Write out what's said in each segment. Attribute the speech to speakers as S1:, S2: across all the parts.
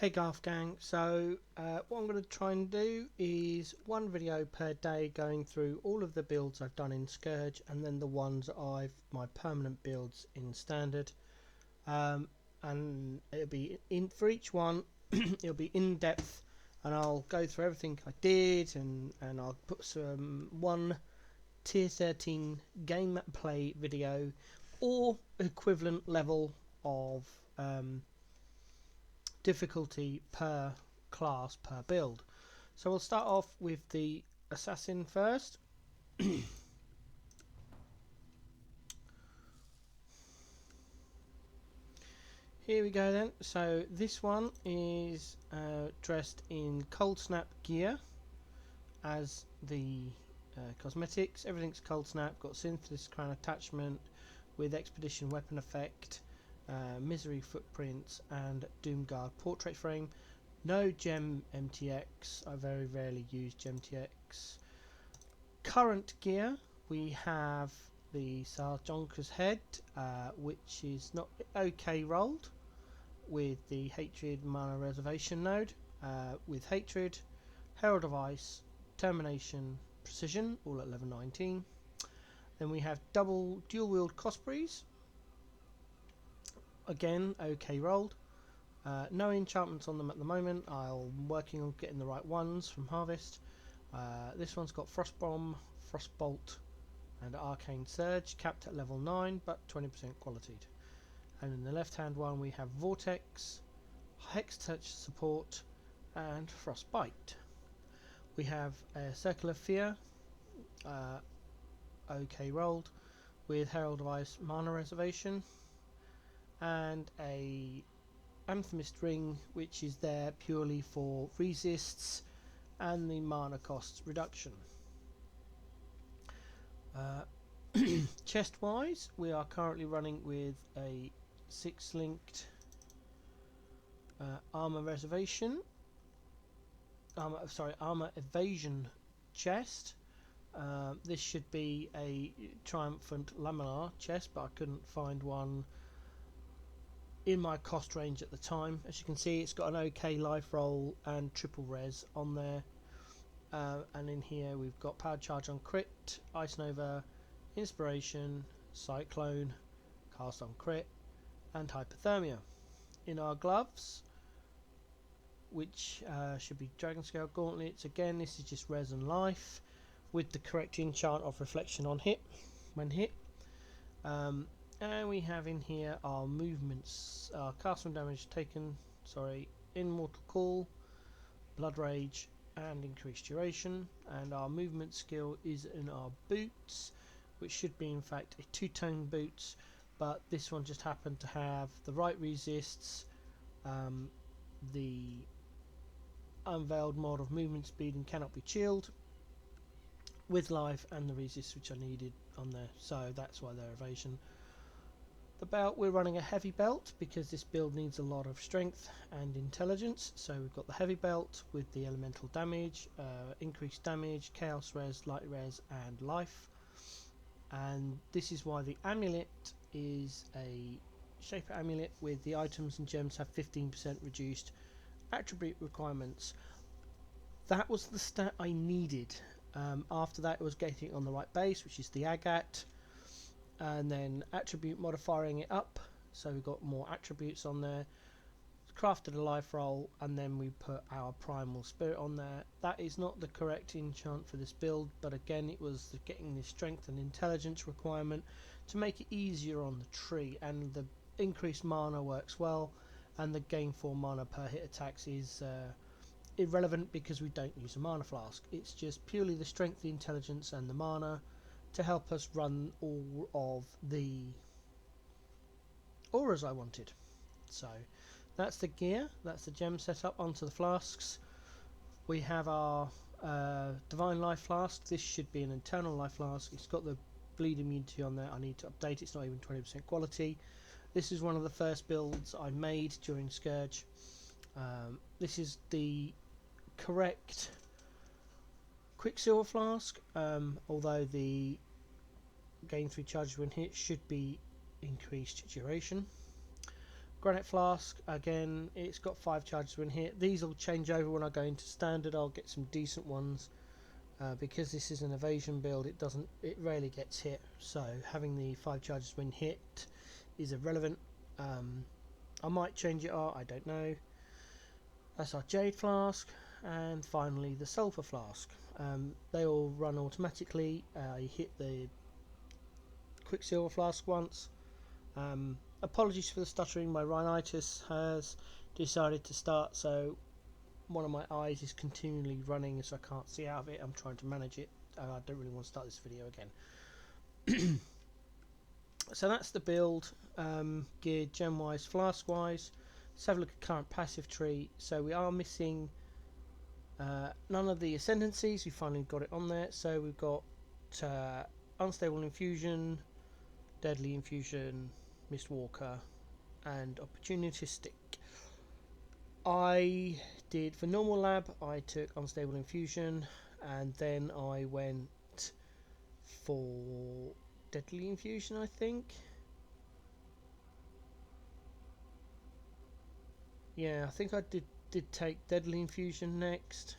S1: Hey Garth Gang, so what I'm going to try and do is one video per day going through all of the builds I've done in Scourge and then the ones my permanent builds in Standard, and it'll be in for each one it'll be in depth, and I'll go through everything I did, and I'll put one tier 13 game play video or equivalent level of difficulty per class per build. So we'll start off with the assassin first. Here we go then. So this one is dressed in cold snap gear as the cosmetics. Everything's cold snap, got synthesis crown attachment with expedition weapon effect, misery footprints and Doomguard portrait frame. No gem MTX, I very rarely use gem MTX. Current gear, we have the Sarjonka's head, which is not okay rolled with the Hatred Mana Reservation node, with Hatred, Herald of Ice, Termination, Precision, all at level 19. Then we have double dual wield Cospreys, again okay rolled. No enchantments on them at the moment. I'm working on getting the right ones from Harvest. This one's got Frostbomb, Frostbolt and Arcane Surge, capped at level 9 but 20% qualityed. And in the left hand one we have Vortex, Hex Touch support and Frostbite. We have a Circle of Fear, okay rolled, with Herald of Ice Mana Reservation, and a Anthemist Ring, which is there purely for resists and the mana costs reduction. Chest wise, we are currently running with a 6-linked armor evasion chest. This should be a triumphant laminar chest, but I couldn't find one in my cost range at the time. As you can see, it's got an okay life roll and triple res on there, and in here we've got power charge on crit, ice nova, inspiration, cyclone, cast on crit and hypothermia. In our gloves, which should be dragon scale gauntlets, again this is just res and life with the correct enchant of reflection on hit when hit. And we have in here our movements, our cast from damage taken, immortal call, blood rage and increased duration, and our movement skill is in our boots, which should be in fact a two-tone boots, but this one just happened to have the right resists, the unveiled mod of movement speed and cannot be chilled with life, and the resists which I needed on there, so that's why they're evasion. The belt, we're running a heavy belt because this build needs a lot of strength and intelligence, so we've got the heavy belt with the elemental damage, increased damage, chaos res, light res and life. And this is why the amulet is a shaper amulet with the items and gems have 15% reduced attribute requirements. That was the stat I needed. After that it was getting on the right base, which is the Agat, and then attribute modifying it up, so we've got more attributes on there, crafted a life roll, and then we put our primal spirit on there. That is not the correct enchant for this build, but again it was getting the strength and intelligence requirement to make it easier on the tree, and the increased mana works well, and the gain 4 mana per hit attacks is irrelevant because we don't use a mana flask. It's just purely the strength, the intelligence and the mana to help us run all of the auras I wanted. So that's the gear, that's the gem setup. Onto the flasks. We have our divine life flask. This should be an internal life flask. It's got the bleed immunity on there. I need to update it. It's not even 20% quality. This is one of the first builds I made during Scourge. This is the correct Quicksilver flask, although the gain 3 charges when hit should be increased duration. Granite Flask, again, it's got 5 charges in here. These will change over when I go into standard. I'll get some decent ones. Because this is an evasion build, it rarely gets hit, so having the 5 charges when hit is irrelevant. I might change it out, I don't know. That's our Jade Flask, and finally the Sulphur Flask. They all run automatically. I hit the Quicksilver Flask once. Apologies for the stuttering, my rhinitis has decided to start, so one of my eyes is continually running, so I can't see out of it. I'm trying to manage it. I don't really want to start this video again. So that's the build, geared gem wise, flask wise. Let's have a look at current passive tree. So we are missing none of the ascendancies. We finally got it on there. So we've got unstable infusion, deadly infusion, mistwalker, and opportunistic. I did for normal lab, I took unstable infusion, and then I went for deadly infusion, I think. Yeah, I think I did take deadly infusion next,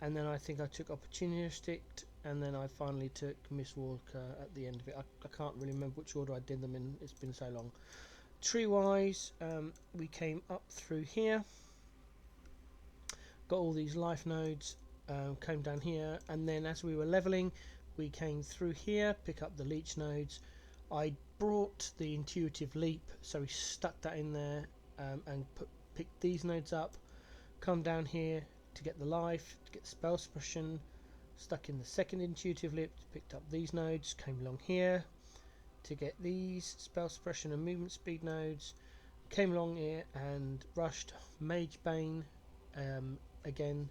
S1: and then I think I took opportunistic, and then I finally took mistwalker at the end of it. I can't really remember which order I did them in, it's been so long. Tree wise, we came up through here, got all these life nodes, came down here, and then as we were leveling we came through here, pick up the leech nodes. I brought the intuitive leap, so we stuck that in there, and picked these nodes up, come down here to get the life, to get the spell suppression, stuck in the second intuitive leap, picked up these nodes, came along here to get these spell suppression and movement speed nodes, came along here and rushed Mage Bane again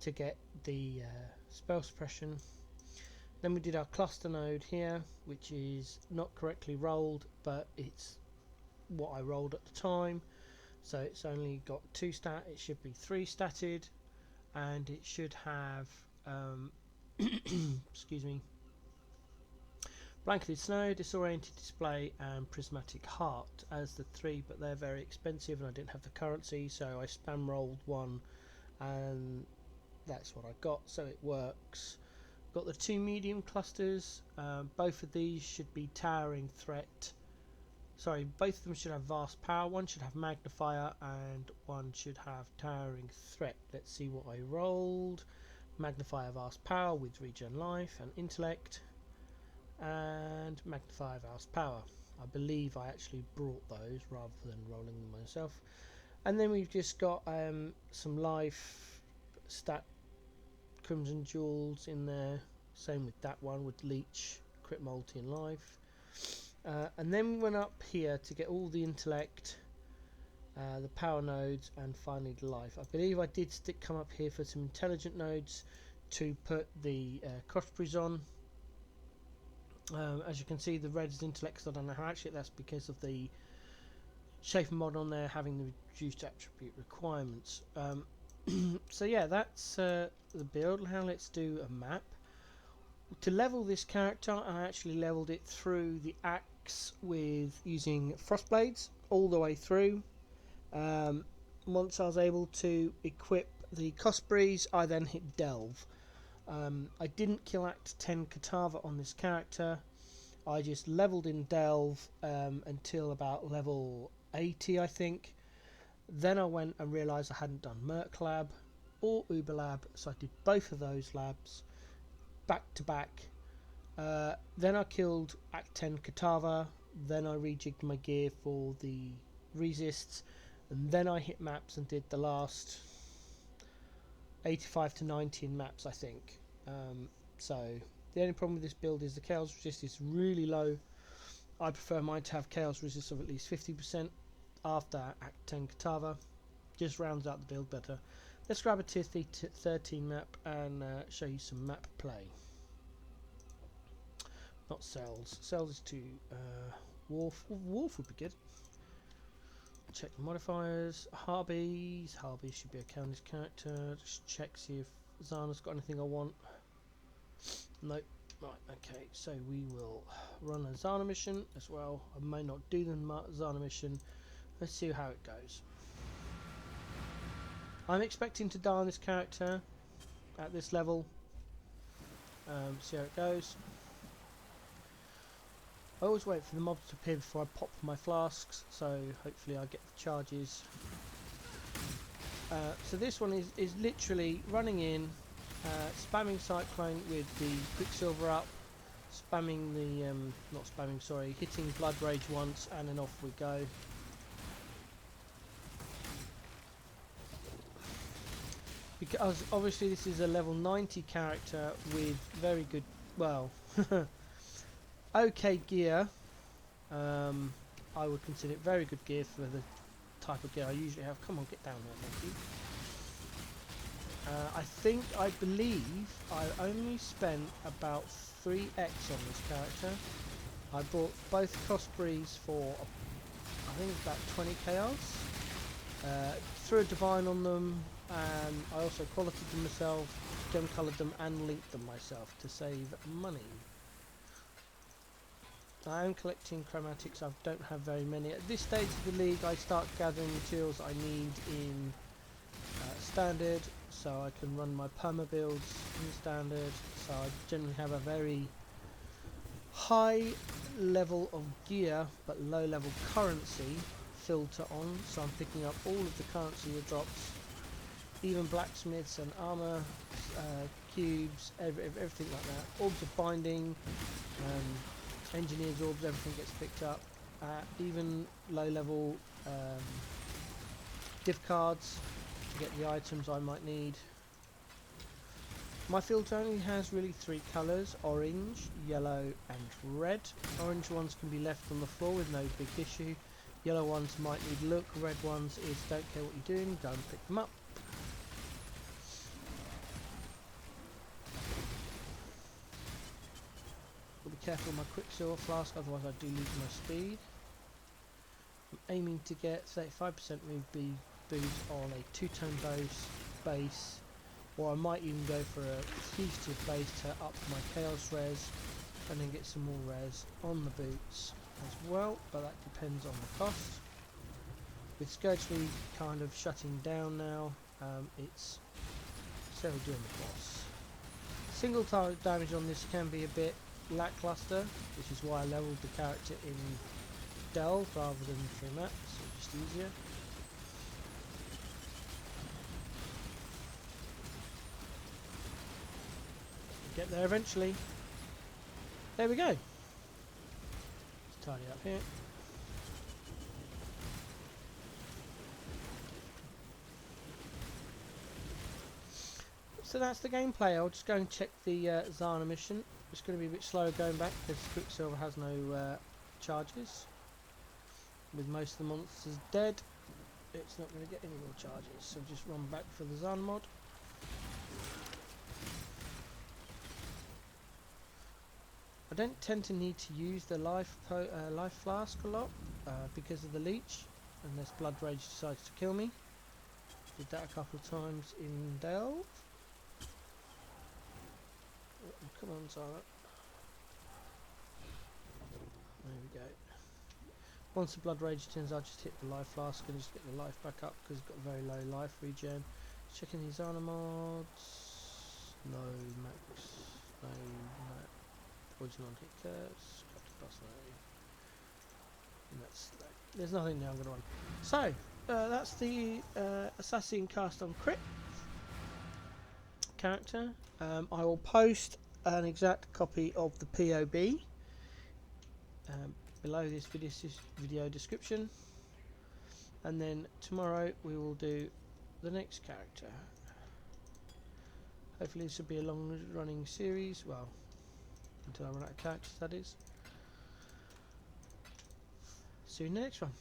S1: to get the spell suppression. Then we did our cluster node here, which is not correctly rolled, but it's what I rolled at the time, so it's only got 2 stat, it should be 3 statted, and it should have excuse me, blanketed snow, disoriented display, and prismatic heart as the 3, but they're very expensive and I didn't have the currency, so I spam rolled 1 and that's what I got, so it works. Got the 2 medium clusters, both of these should be towering threat. Sorry, both of them should have vast power. One should have magnifier and one should have towering threat. Let's see what I rolled. Magnifier, vast power with regen life and intellect, and magnifier, vast power. I believe I actually brought those rather than rolling them myself. And then we've just got some life stat crimson jewels in there, same with that one with leech, crit multi and life. And then we went up here to get all the intellect, the power nodes, and finally the life. I believe I did come up here for some intelligent nodes to put the crossbreeds on. As you can see, the red is intellect, so I don't know how actually that's because of the shaper mod on there having the reduced attribute requirements. So yeah, that's the build. Now let's do a map. To level this character, I actually leveled it through the axe with using frost blades all the way through. Once I was able to equip the Cosbreeze, I then hit Delve. I didn't kill Act 10 Katava on this character. I just leveled in Delve until about level 80, I think. Then I went and realised I hadn't done Merc Lab or Uber Lab, so I did both of those labs back to back. Then I killed Act 10 Katava, then I rejigged my gear for the resists, and then I hit maps and did the last 85 to 90 in maps, I think. So the only problem with this build is the chaos resist is really low. I prefer mine to have chaos resist of at least 50% after Act 10 Katava. Just rounds out the build better. Let's grab a tier 13 map and show you some map play. Not cells. Cells is too Wharf. Wharf would be good. Check the modifiers. Harbies. Harbies should be a counter's character. Just check, see if Zana's got anything I want. Nope. Right, okay, so we will run a Zana mission as well. I may not do the Zana mission. Let's see how it goes. I'm expecting to die on this character at this level. See how it goes. I always wait for the mobs to appear before I pop my flasks, so hopefully I get the charges. So this one is literally running in, spamming Cyclone with the Quicksilver up, spamming the, not spamming, sorry, hitting Blood Rage once, and then off we go. Because obviously this is a level 90 character with very good, well, okay gear. I would consider it very good gear for the type of gear I usually have. Come on, get down there, thank you. I believe I only spent about 3x on this character. I bought both Cospreys for, I think it's about 20 chaos. Threw a divine on them, and I also qualityed them myself, gem coloured them and linked them myself to save money. I am collecting chromatics. I don't have very many. At this stage of the league I start gathering materials I need in standard, so I can run my perma builds in standard, so I generally have a very high level of gear but low level currency filter on, so I'm picking up all of the currency that drops, even blacksmiths and armor cubes, everything like that. Orbs of binding, engineer's orbs, everything gets picked up. Even low level gift cards to get the items I might need. My filter only has really 3 colours: orange, yellow and red. Orange ones can be left on the floor with no big issue. Yellow ones might need look, red ones is don't care what you're doing, go and pick them up. Be careful of my Quicksilver flask, otherwise I do lose my speed. I'm aiming to get 35% move boost on a 2-tone base, or I might even go for a fugitive base to up my chaos res and then get some more res on the boots as well, but that depends on the cost. With Scourgeley kind of shutting down now, it's still doing the boss. Single target damage on this can be a bit lackluster, which is why I leveled the character in Delve rather than through maps, so just easier. Get there eventually. There we go. Let's tidy up here. So that's the gameplay. I'll just go and check the Zana mission. It's going to be a bit slower going back because Quicksilver has no charges. With most of the monsters dead, it's not going to get any more charges. So just run back for the Zana mod. I don't tend to need to use the life flask a lot because of the leech, unless Blood Rage decides to kill me. Did that a couple of times in Delve. Oh, come on, Zara. There we go. Once the Blood Rage turns, I'll just hit the life flask and just get the life back up because it's got very low life regen. Checking these Zana mods. No max. No max. Poison on hit curse, and that's there's nothing now I'm going to run. So that's the assassin cast on crit character. I will post an exact copy of the POB below this video description, and then tomorrow we will do the next character. Hopefully this will be a long running series, well, until I run out of characters, that is. See you in the next one.